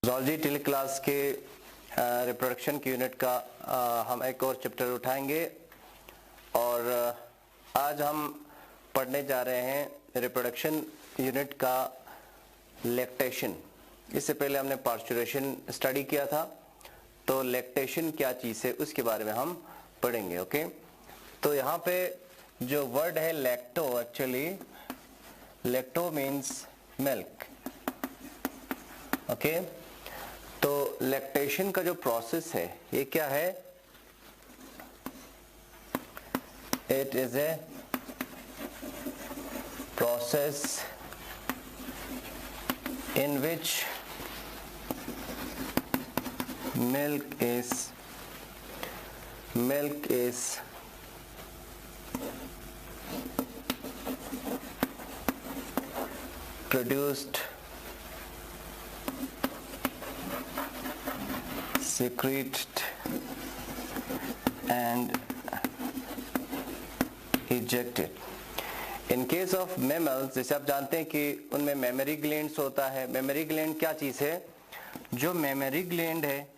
Zoology till class के reproduction की unit का हम एक और चैप्टर उठाएंगे और आज हम पढ़ने जा रहे हैं रिप्रोडक्शन यूनिट का लैक्टेशन। इससे पहले हमने पार्चुरेशन स्टडी किया था, तो लैक्टेशन क्या चीज़ है उसके बारे में हम पढ़ेंगे। ओके, तो यहाँ पे जो वर्ड है lacto, actually lacto means milk. Okay, तो लैक्टेशन का जो प्रोसेस है ये क्या है? It is a process in which milk is produced, secreted and ejected. In case of mammals, जैसे आप जानते हैं कि उनमें मेमोरी ग्लैंड्स होता है। मेमोरी ग्लैंड क्या चीज़ है? जो मेमोरी ग्लैंड है,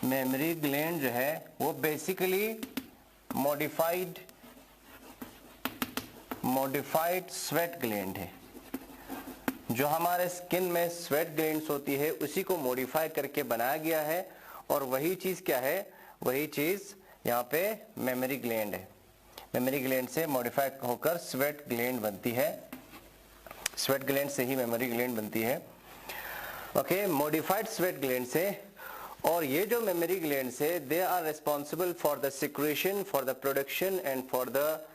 मेमोरी ग्लैंड जो है वो बेसिकली मॉडिफाइड स्वेट ग्लैंड है। जो हमारे स्किन में स्वेट ग्लैंड्स होती है उसी को मॉडिफाई करके बनाया गया है, और वही चीज़ क्या है? वही चीज़ यहाँ पे मेमोरी ग्लैंड है। मेमोरी ग्लैंड से मॉडिफाई होकर स्वेट ग्लैंड बनती है। स्वेट ग्लैंड से ही मेमोरी ग्लैंड बनती है। ओके, मॉडिफाइड स्वेट ग्लैंड से। और ये जो मेमोरी ग्लैंड से they are responsible for the secretion, for the production and for the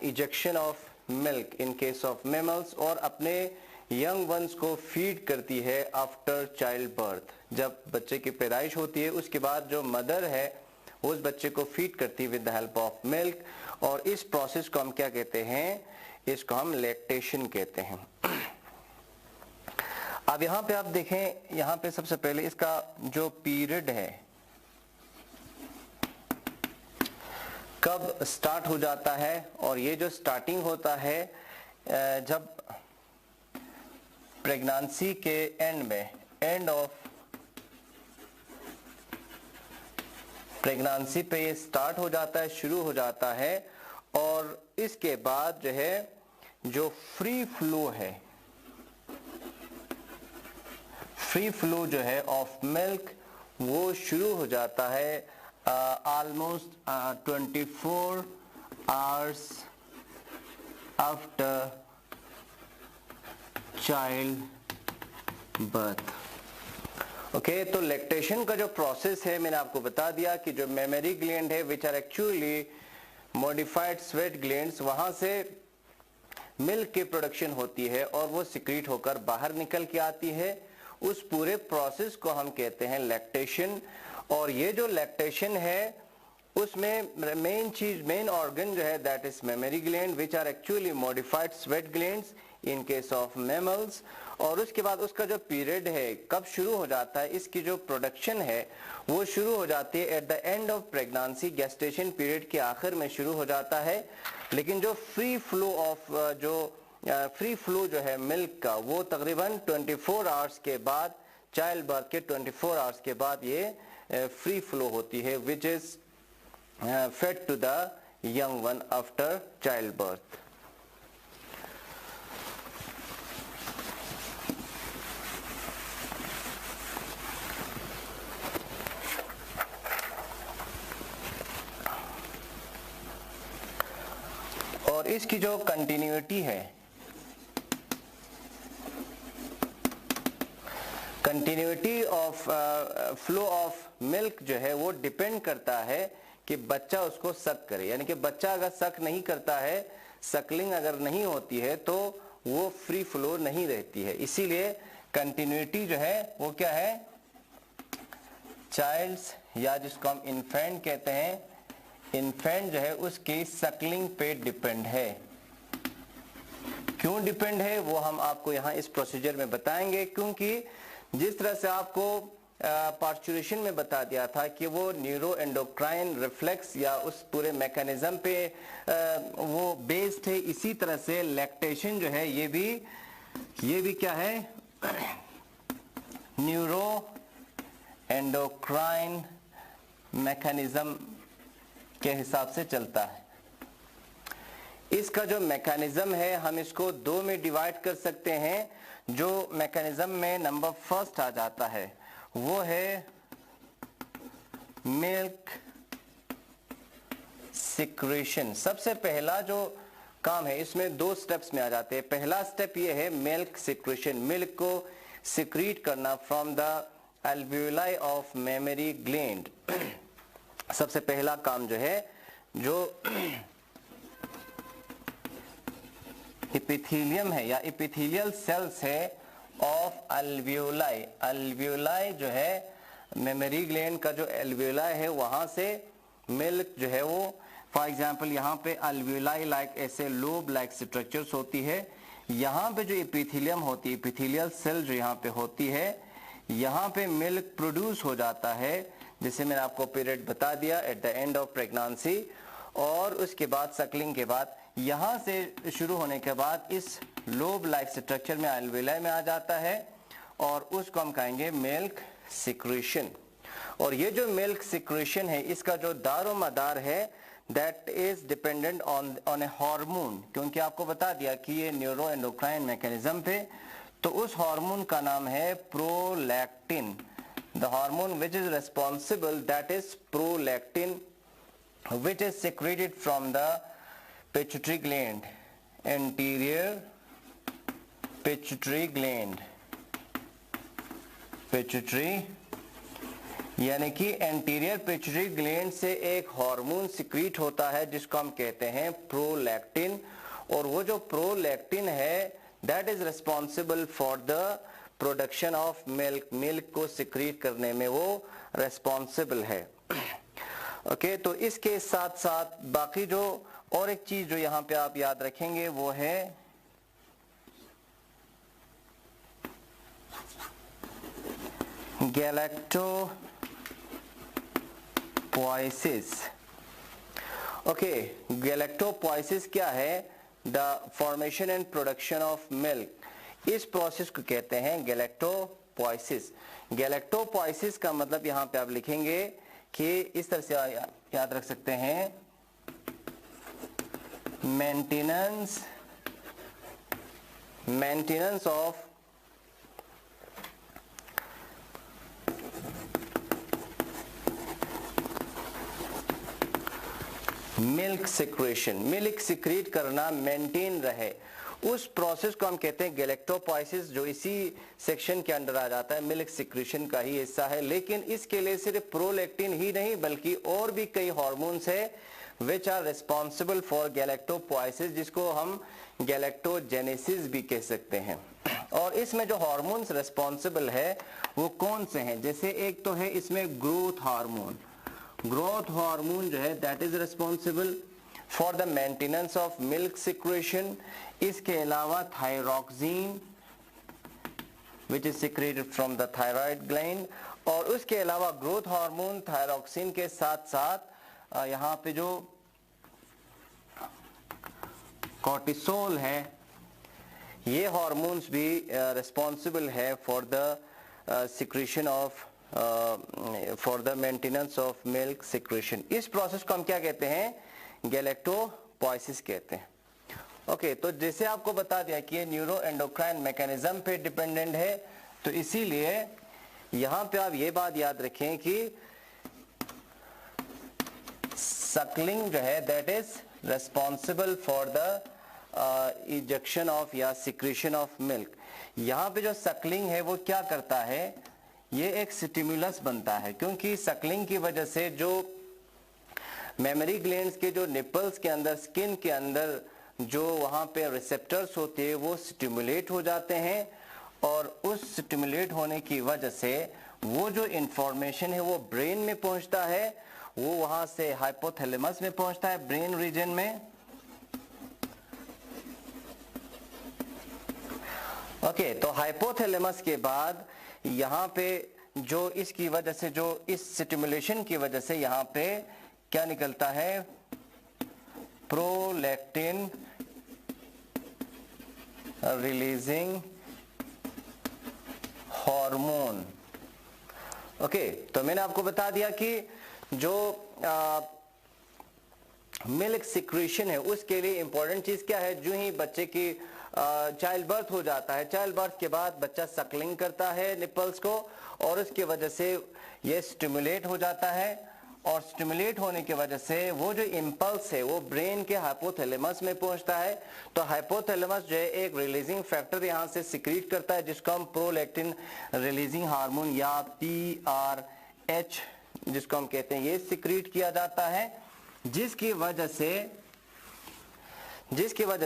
ejection of milk in case of mammals, और अपने यंग वंस को फीड करती है आफ्टर चाइल्ड बर्थ। जब बच्चे की पैदाइश होती है उसके बाद जो मदर है उस बच्चे को फीड करती है with the help of milk, और इस प्रोसेस को हम क्या कहते हैं? इसको हम लैक्टेशन कहते हैं। अब यहाँ पे आप देखें, यहाँ पे सबसे पहले इसका जो पीरियड है कब स्टार्ट हो जाता है, और ये जो स्टार्टिंग होता है जब प्रेगनेंसी के एंड में, एंड ऑफ प्रेगनेंसी पे ये स्टार्ट हो जाता है, शुरू हो जाता है। और इसके बाद जो है जो फ्री फ्लो है, फ्री फ्लो जो है ऑफ मिल्क वो शुरू हो जाता है almost 24 hours after child birth. Okay, तो लैक्टेशन का जो प्रोसेस है मैंने आपको बता दिया कि जो मेमोरी ग्लैंड है which are actually modified sweat glands, वहां से मिल्क की प्रोडक्शन होती है और वो सिक्रीट होकर बाहर निकल के आती है। उस पूरे प्रोसेस को हम कहते हैं लैक्टेशन। और ये जो लैक्टेशन है उसमें मेन ऑर्गन जो है that is mammary gland which are actually modified sweat glands in case of mammals. और उसके बाद उसका जो पीरियड है कब शुरू हो जाता है, इसकी जो प्रोडक्शन है वो शुरू हो जाती है at the end of pregnancy, gestation period के आखिर में शुरू हो जाता है। लेकिन जो फ्री फ्लो जो है मिल्क का वो तकरीबन 24 आवर्स के बाद, चाइल्ड बर्थ के 24 आवर्स के बाद ये फ्री फ्लो होती है which is fed to the young one after child birth. और इसकी जो कंटिन्यूटी है, continuity of flow of milk जो है वो डिपेंड करता है कि बच्चा उसको सक करे। यानी कि बच्चा अगर सक नहीं करता है, सकलिंग अगर नहीं होती है, तो वो फ्री फ्लो नहीं रहती है। इसीलिए कंटिन्यूटी जो है वो क्या है? चाइल्ड्स, या जिसको हम इन्फेंट कहते हैं, इन्फेंट जो है उसकी सकलिंग पे डिपेंड है। क्यों डिपेंड है वो हम आपको यहाँ इस प्रोसीजर में बताएंगे, क्योंकि जिस तरह से आपको पार्चुरेशन में बता दिया था कि वो न्यूरो एंडोक्राइन रिफ्लेक्स या उस पूरे मैकेनिज्म पे वो बेस्ड है, इसी तरह से लैक्टेशन जो है ये भी क्या है? न्यूरो एंडोक्राइन मैकेनिज्म के हिसाब से चलता है। इसका जो मैकेनिज्म है हम इसको दो में डिवाइड कर सकते हैं। जो मैकेनिज्म में नंबर फर्स्ट आ जाता है वो है मिल्क सिक्रेशन। सबसे पहला जो काम है इसमें दो स्टेप्स में आ जाते हैं। पहला स्टेप ये है मिल्क सिक्रेशन, मिल्क को सिक्रीट करना from the alveoli of mammary gland. सबसे पहला काम जो है, जो एपिथेलियम है या एपिथेलियल सेल्स है ऑफ अल्वियोलाई, अल्वियोलाई जो है मेमरी ग्लैंड का जो अल्वियोलाई है वहां से मिल्क जो है वो, फॉर एग्जांपल यहाँ पे अल्वियोलाई लाइक ऐसे लोब लाइक स्ट्रक्चर्स होती है। यहाँ पे जो एपिथेलियम होती है, एपिथेलियल सेल जो यहाँ पे होती है, यहाँ पे मिल्क प्रोड्यूस हो जाता है, जिसे मैंने आपको पीरियड बता दिया at the end of pregnancy. और उसके बाद सकलिंग के बाद यहाँ से शुरू होने के बाद इस लोब लाइक स्ट्रक्चर में अल्वियोलाई में आ जाता है और उसको हम कहेंगे मिल्क सिक्रेशन। और ये जो मिल्क सिक्रेशन है इसका जो दारो मदार है that is dependent on A hormone, क्योंकि आपको बता दिया कि ये न्यूरो एंडोक्राइन मैकेनिज्म पे, तो उस हार्मोन का नाम है prolactin. The hormone which is responsible that is prolactin which is secreted from the pituitary gland, anterior pituitary gland, pituitary यानी कि एंटीरियर पिट्यूटरी ग्लैंड से एक हार्मोन सिक्रीट होता है जिसको हम कहते हैं प्रोलैक्टिन। और वो जो प्रोलैक्टिन है that is responsible for the production of milk, milk को सिक्रीट करने में वो रेस्पॉन्सिबल है। ओके, तो इसके साथ साथ बाकी जो और एक चीज जो यहाँ पे आप याद रखेंगे वो है गैलेक्टोपोइसिस। ओके, गैलेक्टोपोइसिस क्या है? The formation and production of milk. इस प्रोसेस को कहते हैं गैलेक्टोपोइसिस। गैलेक्टोपोइसिस का मतलब यहाँ पे आप लिखेंगे कि इस तरह से याद रख सकते हैं, maintenance of milk secretion, milk secrete करना मेंटेन रहे, उस प्रोसेस को हम कहते हैं गैलेक्टोपोइसिस, जो इसी सेक्शन के अंडर आ जाता है, मिल्क सिक्रेशन का ही हिस्सा है। लेकिन इसके लिए सिर्फ प्रोलैक्टिन ही नहीं बल्कि और भी कई हार्मोन्स है विच आर रिस्पॉन्सिबल फॉर गैलेक्टोपोइसिस, जिसको हम गैलेक्टोजेनेसिस भी कह सकते हैं। और इसमें जो हार्मोन्स रिस्पॉन्सिबल है वो कौन से हैं? जैसे एक तो है इसमें ग्रोथ हार्मोन, ग्रोथ हार्मोन जो है that is responsible for the maintenance of milk secretion. इसके अलावा thyroxine which is secreted from the thyroid gland. और उसके अलावा ग्रोथ हार्मोन थायरॉक्सिन के साथ साथ यहाँ पे जो कॉर्टिसोल है, ये हार्मोन्स भी रिस्पॉन्सिबल है for the secretion of for the maintenance of milk secretion. इस प्रोसेस को हम क्या कहते हैं? गैलेक्टोपोइसिस कहते हैं। ओके, तो जैसे आपको बता दिया कि ये न्यूरो एंडोक्राइन मैकेनिज्म पे डिपेंडेंट है, तो इसीलिए यहां पे आप ये बात याद रखें कि सकलिंग जो है that is responsible for the ejection of या सिक्रेशन ऑफ मिल्क। यहां पे जो सकलिंग है वो क्या करता है? ये एक स्टिमुलस बनता है, क्योंकि सकलिंग की वजह से जो मेमरी ग्लैंड्स के जो निपल्स के अंदर, स्किन के अंदर जो वहां पे रिसेप्टर्स होते हैं वो स्टिमुलेट हो जाते हैं, और उस स्टिमुलेट होने की वजह से वो जो इंफॉर्मेशन है वो ब्रेन में पहुंचता है, वो वहां से हाइपोथैलेमस में पहुंचता है, ब्रेन रीजन में। ओके, तो हाइपोथैलेमस के बाद यहाँ पे जो इसकी वजह से, जो इस स्टिमुलेशन की वजह से यहाँ पे क्या निकलता है? Prolactin releasing hormone. ओके, तो मैंने आपको बता दिया कि जो मिल्क सिक्रीशन है उसके लिए इंपॉर्टेंट चीज क्या है, जो ही बच्चे की चाइल्ड बर्थ हो जाता है, चाइल्ड बर्थ के बाद बच्चा सकलिंग करता है निपल्स को, और उसकी वजह से ये स्टिमुलेट हो जाता है, और स्टिमुलेट होने की वजह से वो जो इंपल्स है वो ब्रेन के हाइपोथैलेमस में पहुंचता है। तो हाइपोथैलेमस जो है एक रिलीजिंग फैक्टर यहां से सिक्रीट करता है जिसको हम प्रोलैक्टिन रिलीजिंग हार्मोन या PRH जिसको हम कहते हैं, ये सिक्रीट किया जाता है, जिसकी वजह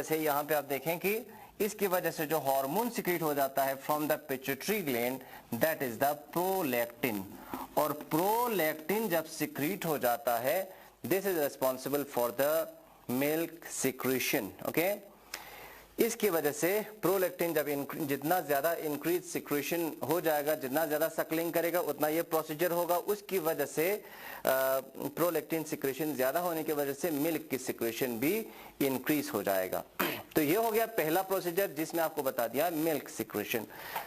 से यहां पे आप देखें कि इसकी वजह से जो हार्मोन सिक्रीट हो जाता है from the pituitary gland, that is the prolactin. और प्रोलैक्टिन जब सिक्रीट हो जाता है, this is responsible for the milk secretion. Okay, इसकी वजह से प्रोलैक्टिन जब जितना ज्यादा इंक्रीज सिक्रीशन हो जाएगा, जितना ज्यादा सकलिंग करेगा उतना ये प्रोसीजर होगा, उसकी वजह से प्रोलैक्टिन सिक्रीशन ज्यादा होने की वजह से मिल्क की सिक्रीशन भी इंक्रीज हो जाएगा। तो ये हो गया पहला प्रोसीजर जिसमें आपको बता दिया मिल्क सिक्रीशन।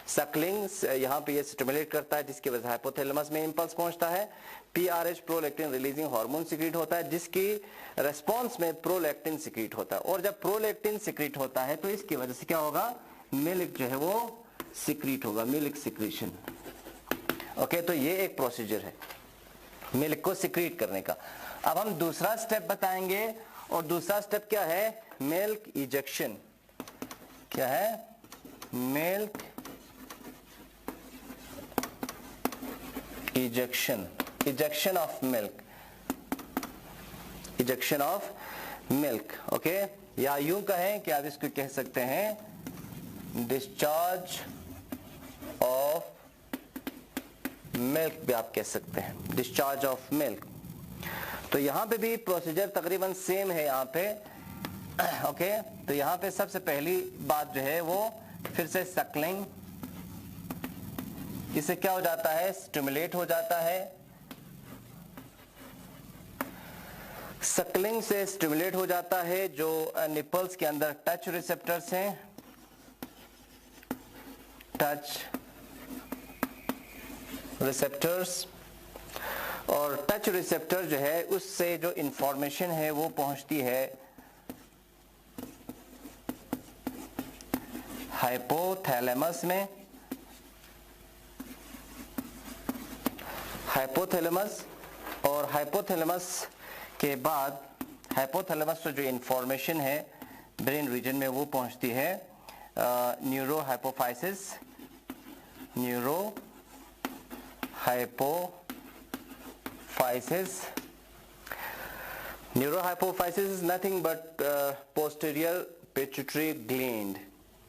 सकलिंग यहाँ पे ये स्टिमुलेट करता है जिसकी वजह से हाइपोथैलेमस में इंपल्स पहुंचता है, PRH prolactin releasing hormone secrete होता है जिसकी रेस्पॉन्स में प्रोलैक्टिन सिक्रीट होता है, और जब प्रोलैक्टिन सिक्रीट होता है तो इसकी वजह से क्या होगा, मिल्क जो है वो सिक्रीट होगा, मिल्क सिक्रीशन। ओके, तो ये एक प्रोसीजर है मिल्क को सिक्रीट करने का। अब हम दूसरा स्टेप बताएंगे, और दूसरा स्टेप क्या है, मिल्क इजेक्शन। क्या है, milk ejection, ejection of milk, ejection of milk. Okay, या यूं कहें कि आप इसको कह सकते हैं डिस्चार्ज ऑफ मिल्क भी आप कह सकते हैं, डिस्चार्ज ऑफ मिल्क। तो यहां पे भी प्रोसीजर तकरीबन सेम है यहाँ पे। ओके, तो यहाँ पे सबसे पहली बात जो है वो फिर से सकलिंग, इससे क्या हो जाता है, स्टिमुलेट हो जाता है, सकलिंग से स्टिमुलेट हो जाता है जो निपल्स के अंदर टच रिसेप्टर्स हैं, टच रिसेप्टर्स, और टच रिसेप्टर जो है उससे जो इंफॉर्मेशन है वो पहुंचती है हाइपोथैलेमस में, हाइपोथैलेमस, और हाइपोथैलेमस के बाद हाइपोथैलेमस से जो इंफॉर्मेशन है ब्रेन रीजन में वो पहुंचती है neuro hypophysis, neuro hypophysis. Neurohypophysis is nothing but posterior pituitary gland.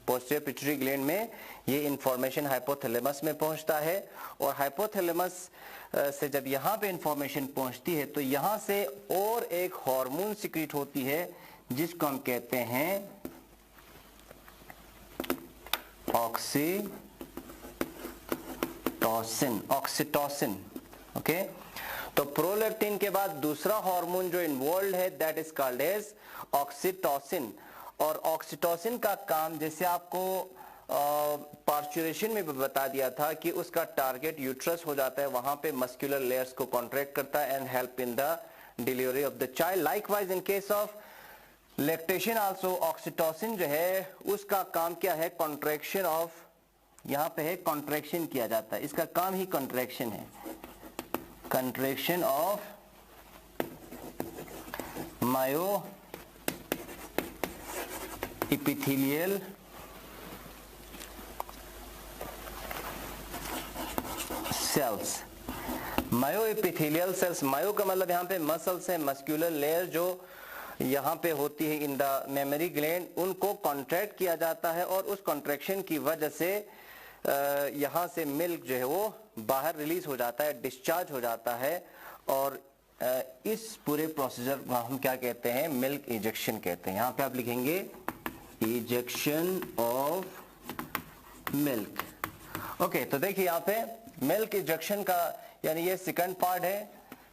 Posterior pituitary gland में ये इंफॉर्मेशन हाइपोथैलेमस में पहुंचता है, और हाइपोथैलेमस से जब यहाँ पे इंफॉर्मेशन पहुंचती है तो यहाँ से और एक हार्मोन सिक्रीट होती है जिसको हम कहते हैं ऑक्सीटोसिन, ऑक्सीटोसिन। ओके, तो प्रोलैक्टिन के बाद दूसरा हार्मोन जो इन्वॉल्व है that is called as oxytocin. और ऑक्सीटोसिन का काम, जैसे आपको पार्चुरेशन में भी बता दिया था कि उसका टारगेट यूट्रस हो जाता है, वहां पे मस्कुलर लेयर्स को कॉन्ट्रैक्ट करता है and help in the delivery of the child. Likewise in case of lactation also oxytocin जो है उसका काम क्या है, कॉन्ट्रैक्शन ऑफ, यहाँ पे है कॉन्ट्रैक्शन किया जाता है, इसका काम ही कॉन्ट्रैक्शन है, contraction of myoepithelial cells। myoepithelial cells, मायो का मतलब यहाँ पे मसल्स है, मस्कुलर लेयर जो यहाँ पे होती है इन द मेमोरी ग्लैंड, उनको कॉन्ट्रैक्ट किया जाता है, और उस कॉन्ट्रैक्शन की वजह से यहाँ से मिल्क जो है वो बाहर रिलीज हो जाता है, डिस्चार्ज हो जाता है, और इस पूरे प्रोसीजर को हम क्या कहते हैं, मिल्क इजेक्शन कहते हैं। यहाँ पे आप लिखेंगे इजेक्शन ऑफ मिल्क। ओके, तो देखिए यहाँ पे मिल्क इजेक्शन का यानी ये सेकंड पार्ट है,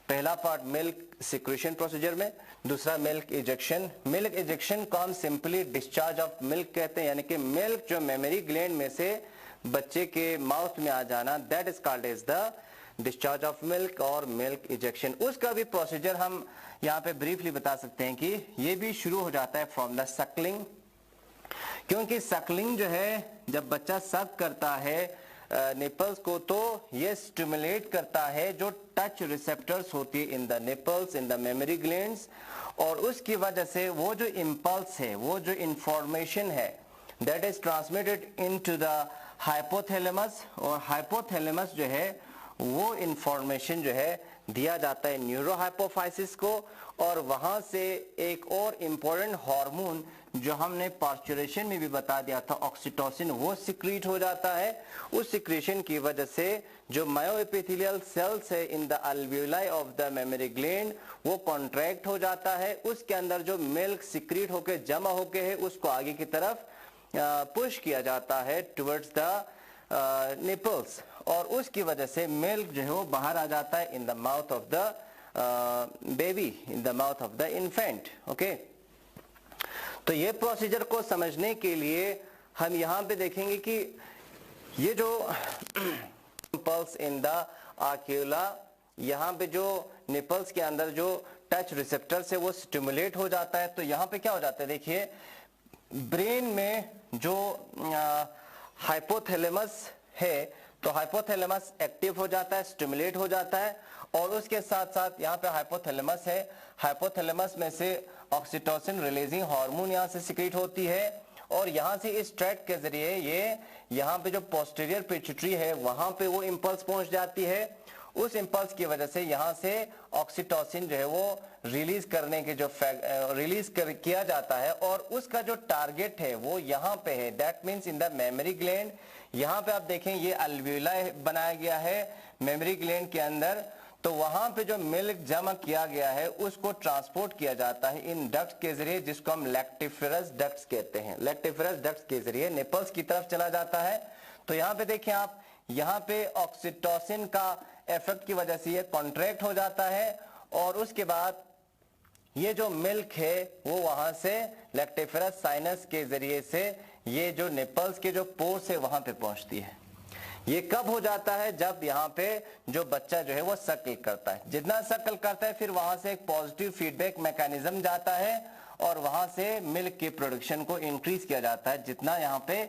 पहला पार्ट मिल्क सिक्रीशन प्रोसीजर में, दूसरा मिल्क इजेक्शन। मिल्क इजेक्शन को हम सिंपली डिस्चार्ज ऑफ मिल्क कहते हैं, यानी कि मिल्क जो मेमोरी ग्लैंड में से बच्चे के माउथ में आ जाना, that is called as the discharge of milk और मिल्क इजेक्शन। उसका भी प्रोसीजर हम यहाँ पे ब्रीफली बता सकते हैं कि ये भी शुरू हो जाता है फ्रॉम द सकलिंग, क्योंकि सकलिंग जो है जब बच्चा सक करता है निपल्स को तो ये स्टिमुलेट करता है जो टच रिसेप्टर्स होती है in the nipples, in the mammary glands, और उसकी वजह से वो जो इम्पल्स है, वो जो इंफॉर्मेशन है that is transmitted into the hypothalamus, और हाइपोथैलेमस जो है वो इंफॉर्मेशन जो है दिया जाता है न्यूरोहाइपोफाइसिस को, और वहां से एक और इम्पोर्टेंट हार्मोन जो हमने पास्चुरेशन में भी बता दिया था ऑक्सीटोसिन, वो सिक्रीट हो जाता है। उस सिक्रीशन की वजह से जो मायोएपिथेलियल सेल्स है in the alveoli of the memory gland वो कॉन्ट्रैक्ट हो जाता है, उसके अंदर जो मिल्क सिक्रीट होकर जमा होके है उसको आगे की तरफ पुश किया जाता है टुवर्ड्स द निपल्स, और उसकी वजह से मिल्क जो है वो बाहर आ जाता है in the mouth of the baby, in the mouth of the infant. Okay, तो ये प्रोसीजर को समझने के लिए हम यहाँ पे देखेंगे कि ये जो पल्स इन द आर्क्यूला, यहाँ पे जो निपल्स के अंदर जो टच रिसेप्टर से वो स्टिमुलेट हो जाता है, तो यहाँ पे क्या हो जाता है, देखिए ब्रेन में जो हाइपोथैलेमस है तो हाइपोथैलेमस एक्टिव हो जाता है, स्टिमुलेट हो जाता है, और उसके साथ साथ यहाँ पे हाइपोथैलेमस है, हाइपोथैलेमस में से ऑक्सीटोसिन रिलीजिंग हार्मोन यहाँ से सिक्रीट होती है, और यहाँ से इस ट्रैक्ट के जरिए ये यहाँ पे जो पोस्टीरियर पिट्यूटरी है वहां पे वो इंपल्स पहुंच जाती है। उस इंपल्स की वजह से यहाँ से ऑक्सीटोसिन जो है वो रिलीज करने के जो किया जाता है, और उसका जो टारगेट है वो यहाँ पे है, that means in the memory gland. यहाँ पे आप देखें ये अल्वियोलाई बनाया गया है मेमोरी ग्लैंड के अंदर, तो वहां पे जो मिल्क जमा किया गया है उसको ट्रांसपोर्ट किया जाता है इन डक्ट्स के जरिए, जिसको हम लैक्टिफेरस डक्ट्स कहते हैं। लैक्टिफेरस डक्ट्स के जरिए निपल्स की तरफ चला जाता है। तो यहाँ पे देखिए आप, यहाँ पे ऑक्सीटोसिन का इफेक्ट की वजह से ये कॉन्ट्रैक्ट हो जाता है, और उसके बाद ये जो मिल्क है वो वहां से लैक्टिफेरस साइनस के जरिए से ये जो निपल्स के जो पोर्स है वहां पे पहुंचती है। ये कब हो जाता है, जब यहाँ पे जो बच्चा जो है वो सकल करता है। जितना सकल करता है फिर वहां से एक पॉजिटिव फीडबैक मैकेनिज्म जाता है, और वहां से मिल्क की प्रोडक्शन को इंक्रीज किया जाता है जितना यहाँ पे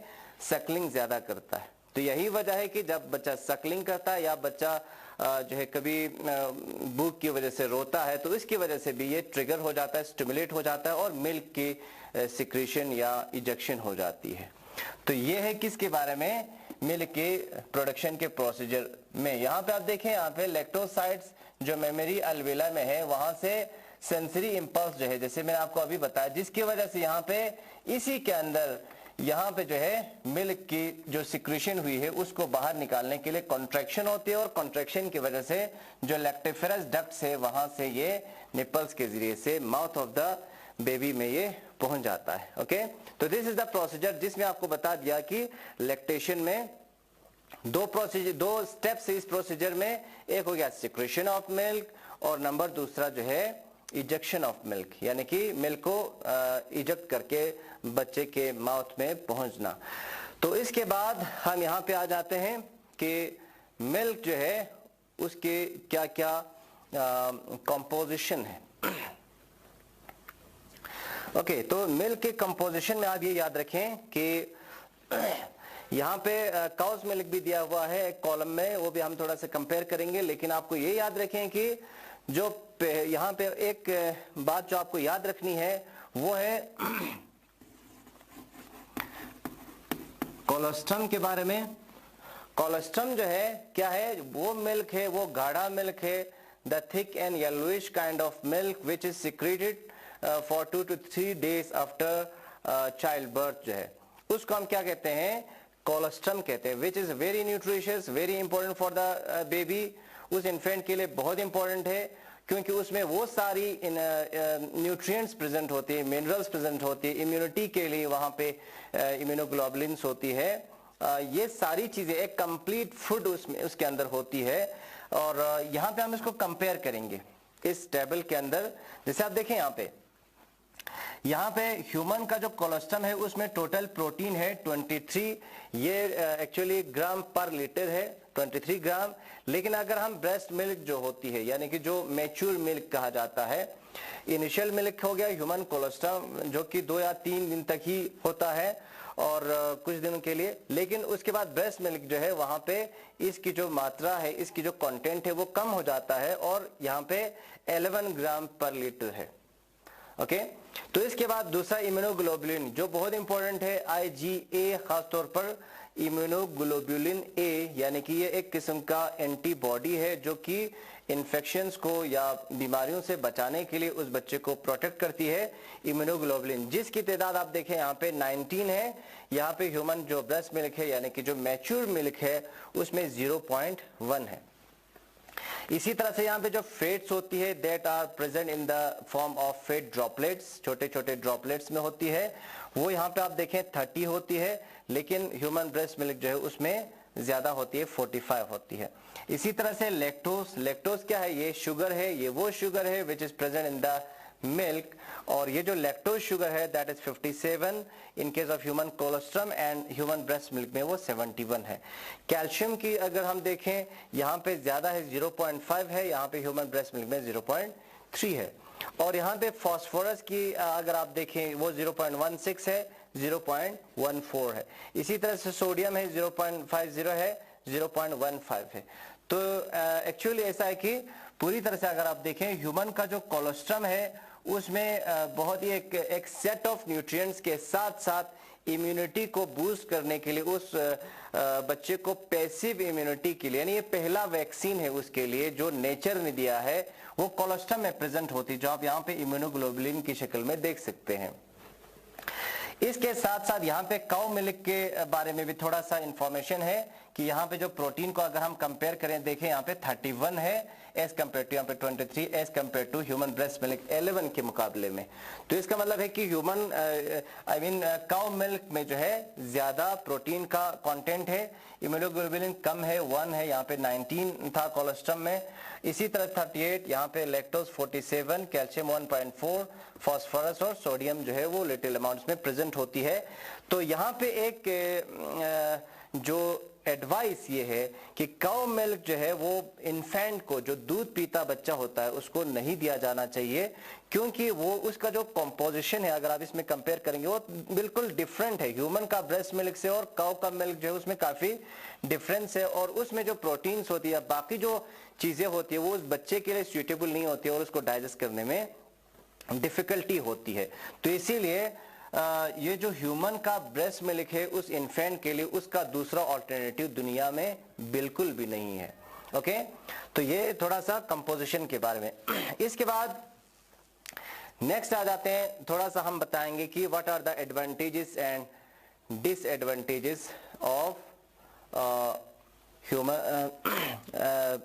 सकलिंग ज्यादा करता है। तो यही वजह है कि जब बच्चा सकलिंग करता है या बच्चा जो है कभी भूख की वजह से रोता है, तो इसकी वजह से भी ये ट्रिगर हो जाता है, स्टिमुलेट हो जाता है, और मिल्क की सिक्रीशन या इजेक्शन हो जाती है। तो ये है किसके बारे में, मिल्क के प्रोडक्शन के प्रोसीजर में। यहाँ पे आप देखें, यहाँ पे लैक्टोसाइड्स जो मेमोरी अल्वियोलाई में है वहां से सेंसरी इंपल्स जो है, जैसे मैंने आपको अभी बताया, जिसकी वजह से यहाँ पे इसी के अंदर यहाँ पे जो है मिल्क की जो सिक्रीशन हुई है उसको बाहर निकालने के लिए कॉन्ट्रैक्शन होती है, और कॉन्ट्रैक्शन की वजह से जो लैक्टिफेरस डक्ट्स है वहां से ये निपल्स के जरिए से माउथ ऑफ द बेबी में ये पहुंच जाता है। ओके, तो दिस इज द प्रोसीजर जिसमें आपको बता दिया कि लैक्टेशन में दो स्टेप्स है इस प्रोसीजर में। एक हो गया सिक्रीशन ऑफ मिल्क, और नंबर दूसरा जो है इजेक्शन ऑफ मिल्क, यानी कि मिल्क को इजेक्ट करके बच्चे के माउथ में पहुंचना। तो इसके बाद हम यहाँ पे आ जाते हैं कि मिल्क जो है उसके क्या क्या कंपोजिशन है। ओके, तो मिल्क के कंपोजिशन में आप ये याद रखें कि यहाँ पे काउस मिल्क भी दिया हुआ है एक कॉलम में, वो भी हम थोड़ा सा कंपेयर करेंगे, लेकिन आपको ये याद रखें कि जो यहाँ पे एक बात जो आपको याद रखनी है वो है कोलोस्ट्रम के बारे में। कोलोस्ट्रम जो है क्या है, वो मिल्क है, वो गाढ़ा मिल्क है, the thick and yellowish kind of milk which is secreted for 2 to 3 days after child birth जो है उसको हम क्या कहते हैं, कोलोस्ट्रम कहते हैं, which is very nutritious, very important for the baby. उस इन्फेंट के लिए बहुत इंपॉर्टेंट है, क्योंकि उसमें वो सारी न्यूट्रिएंट्स प्रेजेंट होती है, मिनरल्स प्रेजेंट होती है, इम्यूनिटी के लिए वहां पे इम्यूनोग्लोबुलिन्स होती है, ये सारी चीजें एक कंप्लीट फूड उसमें उसके अंदर होती है। और यहाँ पे हम इसको कंपेयर करेंगे इस टेबल के अंदर। जैसे आप देखें यहाँ पे यहाँ पे ह्यूमन का जो कोलोस्ट्रम है उसमें टोटल प्रोटीन है 23, ये एक्चुअली ग्राम पर लीटर है 23 ग्राम। लेकिन अगर हम ब्रेस्ट मिल्क जो होती है यानी कि जो मैच्योर मिल्क कहा जाता है, इनिशियल मिल्क हो गया ह्यूमन कोलोस्ट्रम जो कि 2 या 3 दिन तक ही होता है और कुछ दिनों के लिए, लेकिन उसके बाद ब्रेस्ट मिल्क जो है वहां पे इसकी जो मात्रा है, इसकी जो कंटेंट है वो कम हो जाता है और यहाँ पे 11 ग्राम पर लीटर है। ओके, तो इसके बाद दूसरा इम्यूनोग्लोबुलिन जो बहुत इंपॉर्टेंट है, IgA, खासतौर पर इम्यूनोग्लोबुलिन A, यानी कि ये एक किस्म का एंटीबॉडी है जो कि इन्फेक्शंस को या बीमारियों से बचाने के लिए उस बच्चे को प्रोटेक्ट करती है। इम्यूनोग्लोबुलिन जिसकी तादाद आप देखें यहाँ पे 19 है। यहाँ पे ह्यूमन जो ब्रेस्ट मिल्क है यानी कि जो मैच्योर मिल्क है उसमें 0.1 है। इसी तरह से यहाँ पे जो फेट्स होती है that are present in the form of fat droplets, छोटे छोटे ड्रॉपलेट्स में होती है, वो यहाँ पे आप देखें 30 होती है, लेकिन ह्यूमन ब्रेस्ट मिल्क जो है उसमें ज्यादा होती है, 45 होती है। इसी तरह से लैक्टोज, लैक्टोज क्या है, ये शुगर है, ये वो शुगर है which is present in the milk, और ये जो लैक्टोज शुगर है that is 57 in case of human colostrum and human breast milk में वो 71 है। कैल्शियम की अगर हम देखें यहाँ पे ज्यादा है, 0.5 है, यहाँ पे ह्यूमन ब्रेस्ट मिल्क में 0.3 है। और यहाँ पे फास्फोरस की अगर आप देखें वो 0.16 है, 0.14 है। इसी तरह से सोडियम है 0.50 है, 0.15 है। तो एक्चुअली ऐसा है कि पूरी तरह से अगर आप देखें ह्यूमन का जो कोलोस्ट्रम है उसमें बहुत ही एक सेट ऑफ न्यूट्रिएंट्स के साथ साथ इम्यूनिटी को बूस्ट करने के लिए, उस बच्चे को पैसिव इम्यूनिटी के लिए, यानी ये पहला वैक्सीन है उसके लिए जो नेचर ने दिया है, वो कोलोस्ट्रम में प्रेजेंट होती है जो आप यहाँ पे इम्यूनोग्लोबुलिन की शक्ल में देख सकते हैं। इसके साथ साथ यहाँ पे काउ मिल्क के बारे में भी थोड़ा सा इंफॉर्मेशन है कि यहाँ पे जो प्रोटीन को अगर हम कंपेयर करें, देखें यहाँ पे 31 है एज कम्पेयर टू यहाँ पे 23 as compared to human breast milk 11 के मुकाबले में। तो इसका मतलब है कि ह्यूमन काउ मिल्क में जो है ज्यादा प्रोटीन का कंटेंट है, इम्यूनोग्लोबुलिन कम है, 1 है, यहाँ पे 19 था कोलोस्ट्रम में। इसी तरह 38, यहाँ पे लैक्टोज 47, कैल्शियम 1.4, फास्फोरस और सोडियम जो है वो लिटिल अमाउंट्स में प्रेजेंट होती है। तो यहाँ पे एक जो एडवाइस ये है कि काउ मिल्क जो है वो इन्फेंट को, जो दूध पीता बच्चा होता है, उसको नहीं दिया जाना चाहिए, क्योंकि वो उसका जो कंपोजिशन है अगर आप इसमें कंपेयर करेंगे वो बिल्कुल डिफरेंट है ह्यूमन का ब्रेस्ट मिल्क से, और काउ का मिल्क जो है उसमें काफी डिफरेंस है, और उसमें जो प्रोटीन्स होती है, बाकी जो चीजें होती है वो उस बच्चे के लिए सुइटेबल नहीं होती है और उसको डाइजेस्ट करने में डिफिकल्टी होती है। तो इसीलिए ये जो ह्यूमन का ब्रेस्ट मिल्क है उस इन्फेंट के लिए उसका दूसरा ऑल्टरनेटिव दुनिया में बिल्कुल भी नहीं है। ओके, तो ये थोड़ा सा कंपोजिशन के बारे में। इसके बाद नेक्स्ट आ जाते हैं, थोड़ा सा हम बताएंगे कि what are the advantages and disadvantages of human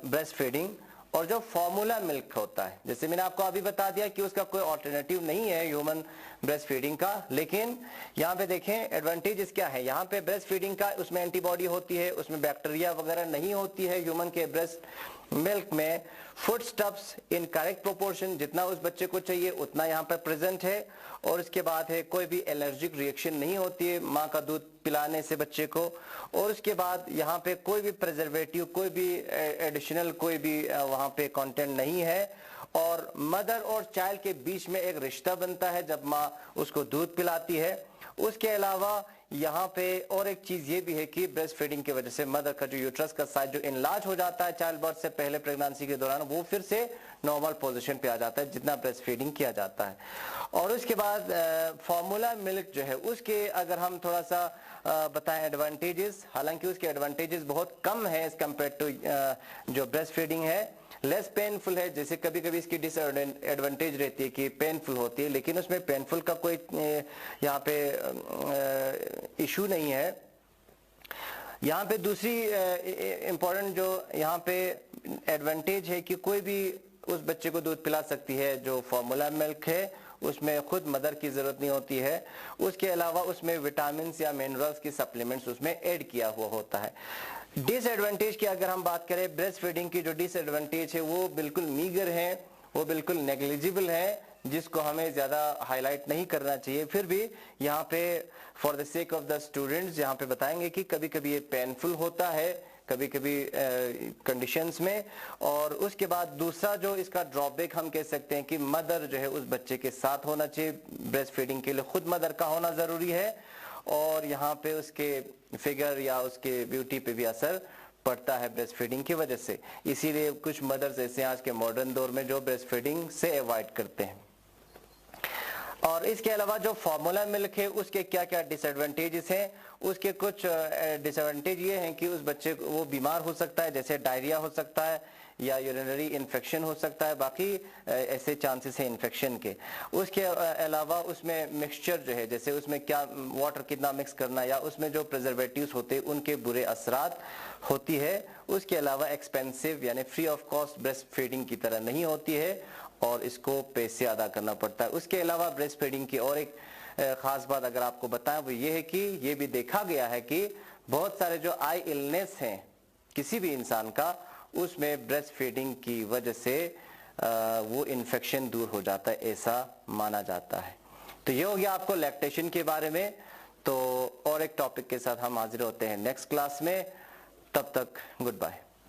breast feeding. और जो फॉर्मूला मिल्क होता है, जैसे मैंने आपको अभी बता दिया कि उसका कोई ऑल्टरनेटिव नहीं है ह्यूमन ब्रेस्ट फीडिंग का, लेकिन यहाँ पे देखें एडवांटेजेस क्या है। यहाँ पे ब्रेस्ट फीडिंग का उसमें एंटीबॉडी होती है, उसमें बैक्टीरिया वगैरह नहीं होती है। ह्यूमन के ब्रेस्ट मिल्क में food stuffs in correct proportion, जितना उस बच्चे को चाहिए उतना यहाँ पे प्रेजेंट है। और इसके बाद है कोई भी एलर्जिक रिएक्शन नहीं होती है माँ का दूध पिलाने से बच्चे को। और उसके बाद यहाँ पे कोई भी प्रिजर्वेटिव, कोई भी एडिशनल कोई भी वहाँ पे कंटेंट नहीं है। और मदर और चाइल्ड के बीच में एक रिश्ता बनता है जब माँ उसको दूध पिलाती है। उसके अलावा यहाँ पे और एक चीज ये भी है कि ब्रेस्ट फीडिंग की वजह से मदर का जो यूट्रस का साइज जो इनलार्ज हो जाता है चाइल्ड बर्थ से पहले प्रेगनेंसी के दौरान, वो फिर से नॉर्मल पोजीशन पे आ जाता है जितना ब्रेस्ट फीडिंग किया जाता है। और उसके बाद फॉर्मूला मिल्क जो है उसके अगर हम थोड़ा सा बताएं एडवांटेजेस, हालांकि उसके एडवांटेजेस बहुत कम है एज कम्पेयर टू जो ब्रेस्ट फीडिंग है। लेस पेनफुल है, जैसे कभी कभी इसकी डिसएडवांटेज रहती है कि पेनफुल होती है, लेकिन उसमें पेनफुल का कोई यहाँ पे इशू नहीं है। यहाँ पे दूसरी इंपॉर्टेंट जो यहाँ पे एडवांटेज है कि कोई भी उस बच्चे को दूध पिला सकती है जो फॉर्मूला मिल्क है, उसमें खुद मदर की जरूरत नहीं होती है। उसके अलावा उसमें विटामिन या मिनरल्स की सप्लीमेंट्स उसमें ऐड किया हुआ होता है। डिसएडवांटेज की अगर हम बात करें, ब्रेस्ट फीडिंग की जो डिसएडवांटेज है वो बिल्कुल मीगर है, वो बिल्कुल नेग्लिजिबल है। जिसको हमें ज़्यादा हाईलाइट नहीं करना चाहिए, फिर भी यहाँ पे for the sake of the students यहाँ पे बताएंगे कि कभी कभी ये पेनफुल होता है कभी कभी कंडीशंस में। और उसके बाद दूसरा जो इसका ड्रॉबैक हम कह सकते हैं कि मदर जो है उस बच्चे के साथ होना चाहिए, ब्रेस्ट फीडिंग के लिए खुद मदर का होना ज़रूरी है, और यहाँ पे उसके फिगर या उसके ब्यूटी पे भी असर पड़ता है ब्रेस्ट फीडिंग की वजह से। इसीलिए कुछ मदर्स ऐसे आज के मॉडर्न दौर में जो ब्रेस्ट फीडिंग से अवॉइड करते हैं। और इसके अलावा जो फार्मूला मिल्क है उसके क्या क्या डिसएडवांटेजेस हैं, उसके कुछ डिसएडवांटेज ये हैं कि उस बच्चे को वो बीमार हो सकता है, जैसे डायरिया हो सकता है या यूरिनरी इन्फेक्शन हो सकता है, बाकी ऐसे चांसेस हैं इन्फेक्शन के। उसके अलावा उसमें मिक्सचर जो है, जैसे उसमें क्या वाटर कितना मिक्स करना या उसमें जो प्रिजर्वेटिव्स होते हैं उनके बुरे असरात होती है। उसके अलावा एक्सपेंसिव यानी free of cost breast feeding की तरह नहीं होती है और इसको पैसे अदा करना पड़ता है। उसके अलावा ब्रेस्ट फीडिंग की और एक खास बात अगर आपको बताएं वो ये है कि ये भी देखा गया है कि बहुत सारे जो आई इलनेस हैं किसी भी इंसान का, उसमें ब्रेस्ट फीडिंग की वजह से वो इन्फेक्शन दूर हो जाता है, ऐसा माना जाता है। तो ये हो गया आपको लैक्टेशन के बारे में। तो और एक टॉपिक के साथ हम हाजिर होते हैं नेक्स्ट क्लास में, तब तक गुड बाय।